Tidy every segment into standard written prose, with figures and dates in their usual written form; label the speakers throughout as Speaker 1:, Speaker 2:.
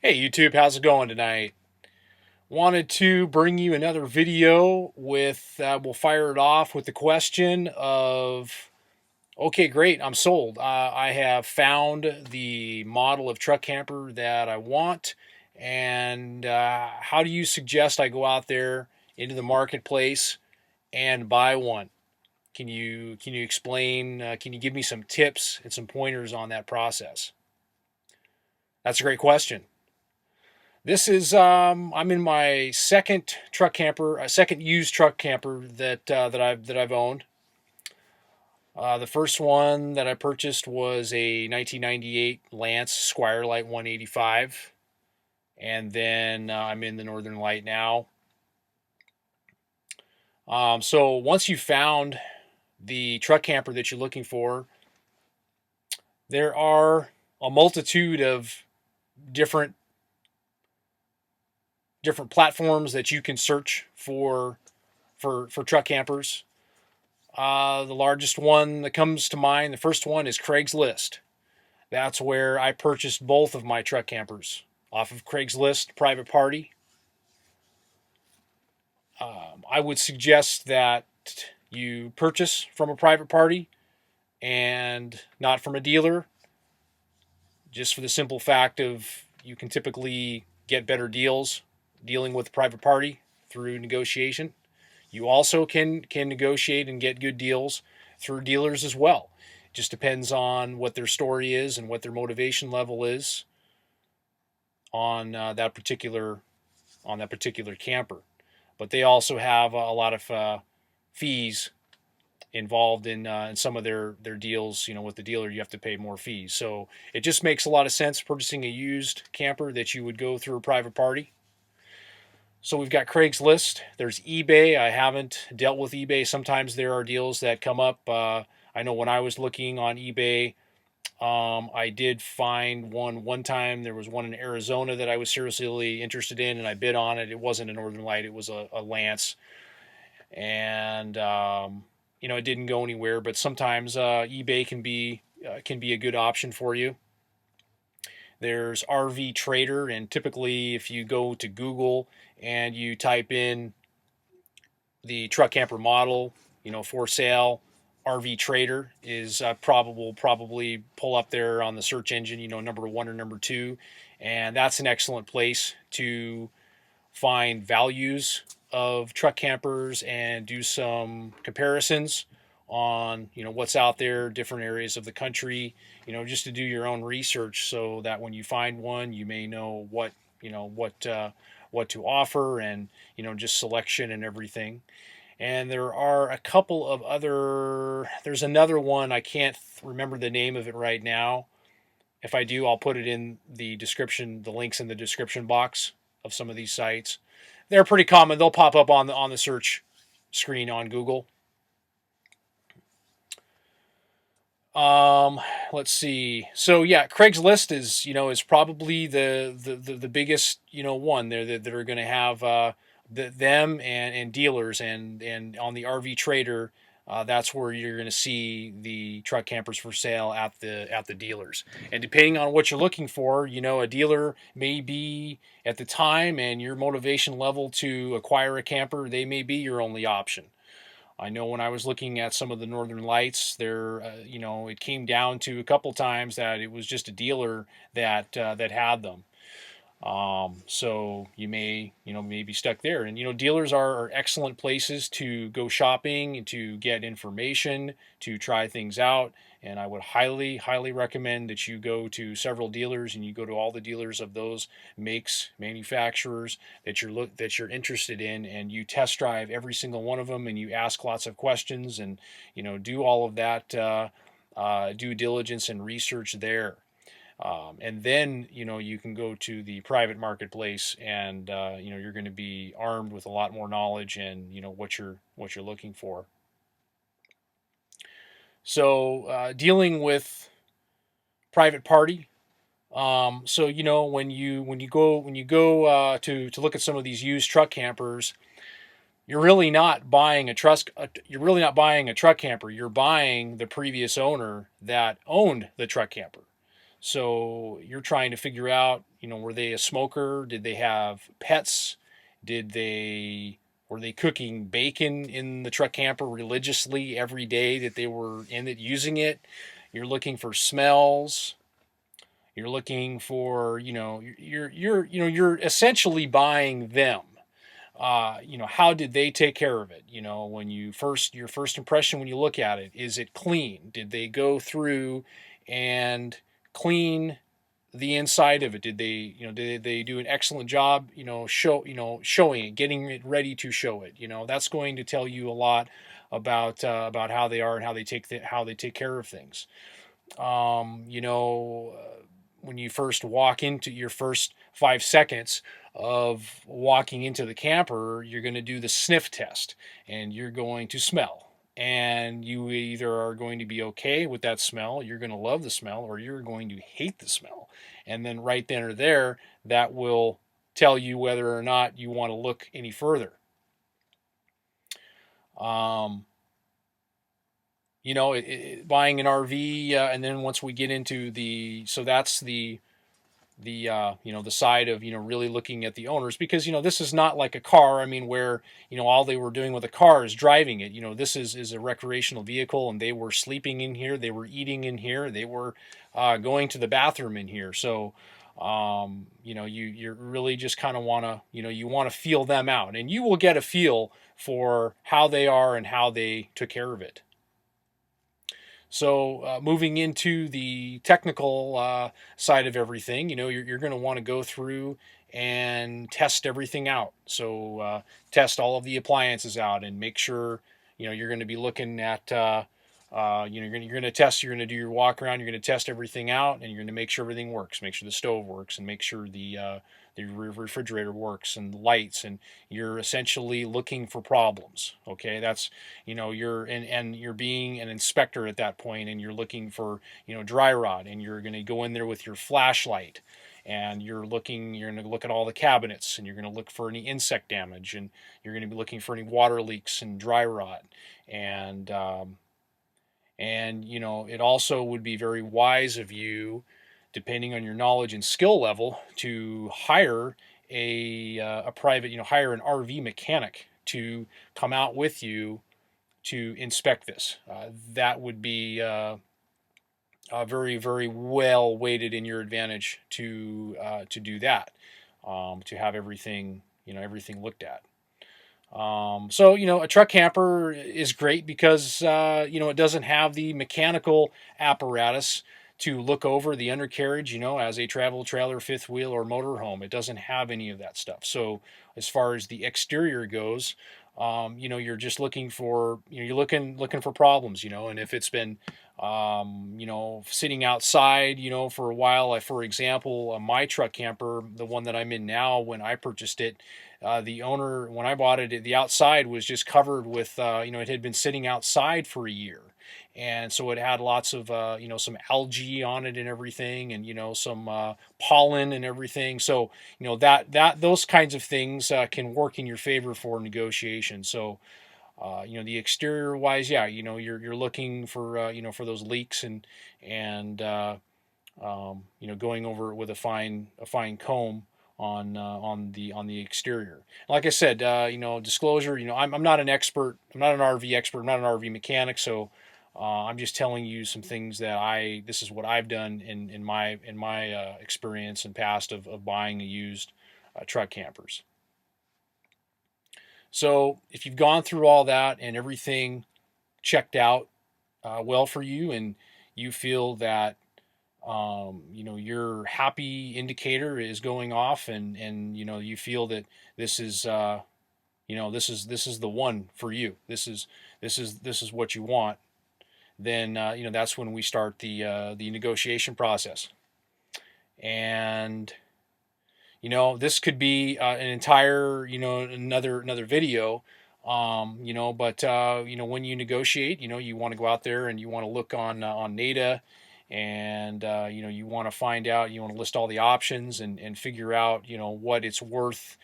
Speaker 1: Hey YouTube, how's it going tonight? Wanted to bring you another video with, we'll fire it off with the question of, okay, great, I'm sold. I have found the model of truck camper that I want, and how do you suggest I go out there into the marketplace and buy one? Can you explain? Can you give me some tips and some pointers on that process? That's a great question. This is I'm in my second truck camper, a second used truck camper that I've owned. The first one that I purchased was a 1998 Lance Squirelight 185, and then I'm in the Northern Light now. So once you've found the truck camper that you're looking for, there are a multitude of different different platforms that you can search for truck campers. The largest one that comes to mind, the first one is Craigslist. That's where I purchased both of my truck campers off of Craigslist, private party. I would suggest that you purchase from a private party and not from a dealer, just for the simple fact of you can typically get better deals dealing with a private party through negotiation. You also can negotiate and get good deals through dealers as well. It just depends on what their story is and what their motivation level is on that particular camper. But they also have a lot of fees involved in some of their deals. You know, with the dealer, you have to pay more fees. So it just makes a lot of sense purchasing a used camper that you would go through a private party. So we've got Craigslist. There's eBay. I haven't dealt with eBay. Sometimes there are deals that come up. I know when I was looking on eBay, I did find one time. There was one in Arizona that I was seriously interested in, and I bid on it. It wasn't a Northern Light. It was a Lance, and it didn't go anywhere. But sometimes eBay can be a good option for you. There's RV Trader, and typically, if you go to Google and you type in the truck camper model, for sale, RV Trader is probably pull up there on the search engine, number one or number two, and that's an excellent place to find values of truck campers and do some comparisons on what's out there, different areas of the country, just to do your own research so that when you find one, you may know what to offer, and just selection and everything. And there are a couple of there's another one, I can't remember the name of it right now. If I do, I'll put it in the description, the links in the description box of some of these sites. They're pretty common. They'll pop up on the search screen on Google. Um, let's see. So yeah, Craigslist is probably the biggest one there that are going to have them and dealers, and on the RV Trader. That's where you're going to see the truck campers for sale at the dealers. And depending on what you're looking for, a dealer may be at the time and your motivation level to acquire a camper, they may be your only option. I know when I was looking at some of the Northern Lights, it came down to a couple times that it was just a dealer that had them. So you may be stuck there. And dealers are excellent places to go shopping and to get information, to try things out. And I would highly, highly recommend that you go to several dealers and you go to all the dealers of those makes, manufacturers that you're interested in, and you test drive every single one of them, and you ask lots of questions, and do all of that due diligence and research there. And then you can go to the private marketplace, and you're going to be armed with a lot more knowledge and what you're looking for. So dealing with private party. So when you go to look at some of these used truck campers, you're really not buying a trust. You're really not buying a truck camper. You're buying the previous owner that owned the truck camper. So you're trying to figure out, were they a smoker? Did they have pets? Did they Were they cooking bacon in the truck camper religiously every day that they were in it using it? You're looking for smells. You're looking for, you're essentially buying them. How did they take care of it? When your first impression when you look at it, is it clean? Did they go through and clean the inside of it? Did they do an excellent job, showing it, getting it ready to show it? That's going to tell you a lot about how they are and how they take care of things. Um, you know, when you first walk into your first 5 seconds of walking into the camper, you're going to do the sniff test and you're going to smell. And you either are going to be okay with that smell, you're going to love the smell, or you're going to hate the smell. And then right then or there, that will tell you whether or not you want to look any further. Um, Buying an RV, and then once we get into so that's the side of really looking at the owners, because this is not like a car. I mean, where all they were doing with a car is driving it. This is a recreational vehicle, and they were sleeping in here, they were eating in here, they were going to the bathroom in here. So you really just kind of want to you want to feel them out, and you will get a feel for how they are and how they took care of it. So moving into the technical side of everything, you're going to want to go through and test everything out. So test all of the appliances out and make sure, you're going to be looking at, you're going to test, you're going to do your walk around, you're going to test everything out, and you're going to make sure everything works. Make sure the stove works, and make sure the refrigerator works, and the lights, and you're essentially looking for problems. Okay, that's and you're being an inspector at that point, and you're looking for dry rot, and you're going to go in there with your flashlight, and you're going to look at all the cabinets, and you're going to look for any insect damage, and you're going to be looking for any water leaks and dry rot. And it also would be very wise of you, depending on your knowledge and skill level, to hire a private, hire an RV mechanic to come out with you to inspect this. That would be very, very well weighted in your advantage to do that, to have everything everything looked at. So a truck camper is great because it doesn't have the mechanical apparatus to look over the undercarriage, as a travel trailer, fifth wheel, or motorhome. It doesn't have any of that stuff. So as far as the exterior goes, you're just looking for you're looking for problems, and if it's been sitting outside, for a while. For example, my truck camper, the one that I'm in now, when I purchased it, the owner, when I bought it, the outside was just covered with, it had been sitting outside for a year. And so it had lots of, some algae on it and everything, and, some pollen and everything. So, those kinds of things can work in your favor for negotiation. So, the exterior wise, yeah, you're looking for those leaks, and going over it with a fine comb on the exterior. Like I said, disclosure. I'm not an expert. I'm not an RV expert. I'm not an RV mechanic. So I'm just telling you some things that this is what I've done in my experience and past of buying a used truck campers. So if you've gone through all that and everything checked out well for you, and you feel that your happy indicator is going off, and you feel that this is this is the one for you. This is what you want. Then that's when we start the negotiation process. And this could be an entire another video. But when you negotiate, you want to go out there and you want to look on NADA, and you want to find out, you want to list all the options, and figure out what it's worth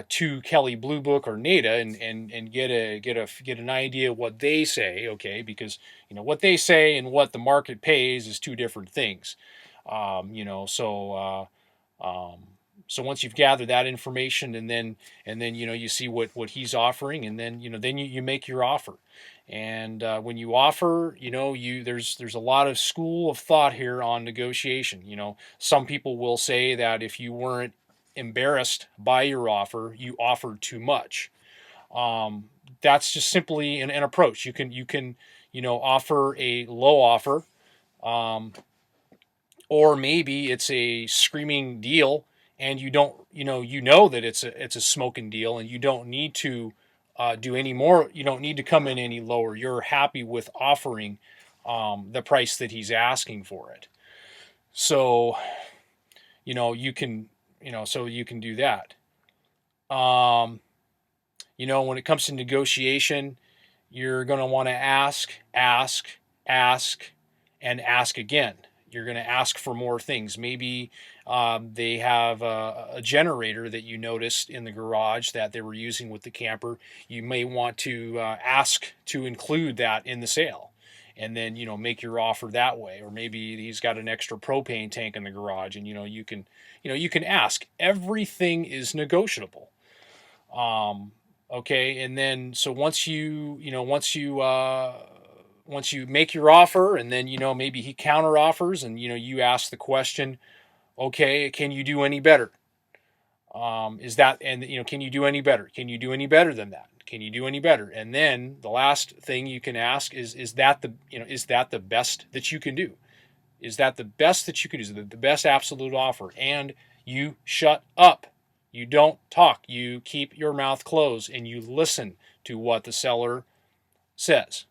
Speaker 1: to Kelley Blue Book or NADA, and get an idea of what they say. Okay, because what they say and what the market pays is two different things. So once you've gathered that information, and then you see what he's offering, and then you make your offer. And when you offer, there's a lot of school of thought here on negotiation. Some people will say that if you weren't embarrassed by your offer, you offered too much. That's just simply an approach. You can offer a low offer, um, or maybe it's a screaming deal, and you don't you know that it's a smoking deal, and you don't need to do any more. You don't need to come in any lower. You're happy with offering the price that he's asking for it. So you can do that. um, when it comes to negotiation, you're going to want to ask, and ask again. You're going to ask for more things. Maybe they have a generator that you noticed in the garage that they were using with the camper. You may want to ask to include that in the sale, and then make your offer that way. Or maybe he's got an extra propane tank in the garage, and you can ask. Everything is negotiable. Okay, and then so once you make your offer, and then maybe he counter offers, and you ask the question, okay, can you do any better? Is that and Can you do any better? Can you do any better than that? Can you do any better? And then the last thing you can ask is that the best that you can do? Is that the best that you can do? Is the best absolute offer? And you shut up. You don't talk. You keep your mouth closed, and you listen to what the seller says.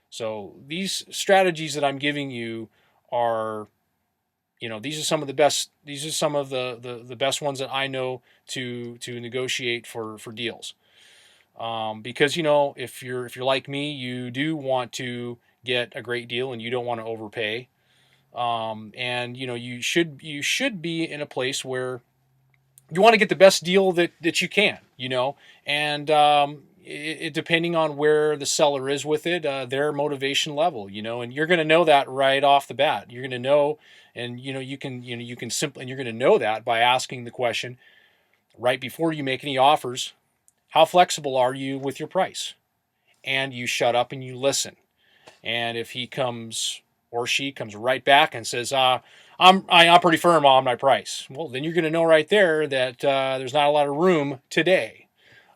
Speaker 1: So these strategies that I'm giving you are, these are some of the best. These are some of the best ones that I know to negotiate for deals. Because if you're like me, you do want to get a great deal, and you don't want to overpay. And you should be in a place where you want to get the best deal that you can, and depending on where the seller is with it, their motivation level, and you're going to know that right off the bat. You're going to know, and you can simply, and you're going to know that by asking the question right before you make any offers: how flexible are you with your price? And you shut up and you listen. And if he comes or she comes right back and says, I'm pretty firm on my price, well, then you're going to know right there that there's not a lot of room today.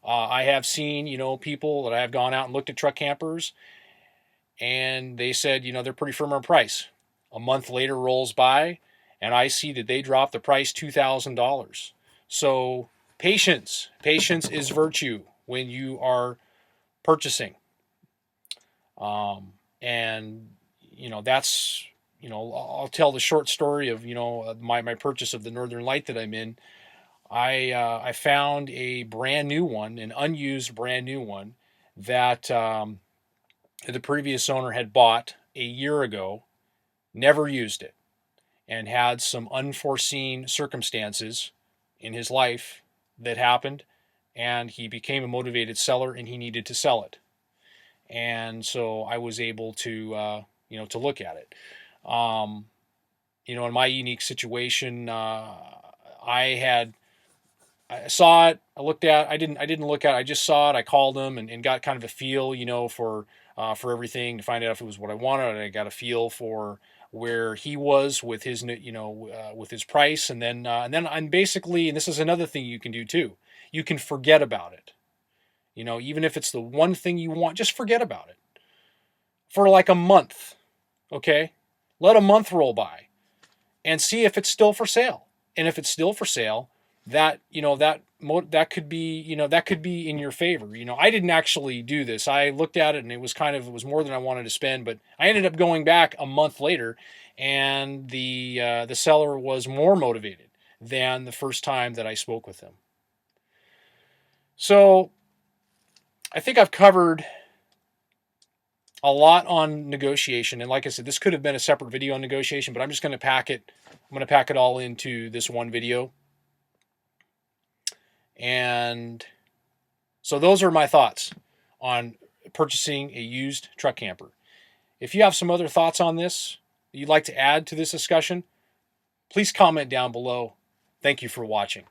Speaker 1: I have seen, people that I have gone out and looked at truck campers, and they said, they're pretty firm on price. A month later rolls by, and I see that they dropped the price $2,000. So patience is virtue when you are purchasing. And that's, I'll tell the short story of my purchase of the Northern Light that I'm in. I found a brand new one, an unused brand new one that the previous owner had bought a year ago, never used it, and had some unforeseen circumstances in his life that happened, and he became a motivated seller, and he needed to sell it. And so I was able to look at it. Um, in my unique situation, I saw it. I looked at. I didn't look at it. I just saw it. I called him, and got kind of a feel, for everything, to find out if it was what I wanted. I got a feel for where he was with his, with his price, and basically, and this is another thing you can do too. You can forget about it. Even if it's the one thing you want, just forget about it for like a month. Okay, let a month roll by and see if it's still for sale. And if it's still for sale, that could be in your favor. I didn't actually do this. I looked at it, and it was more than I wanted to spend, but I ended up going back a month later, and the seller was more motivated than the first time that I spoke with him. So I think I've covered a lot on negotiation. And like I said, this could have been a separate video on negotiation, but I'm just going to pack it. I'm going to pack it all into this one video. And so those are my thoughts on purchasing a used truck camper. If you have some other thoughts on this that you'd like to add to this discussion, please comment down below. Thank you for watching.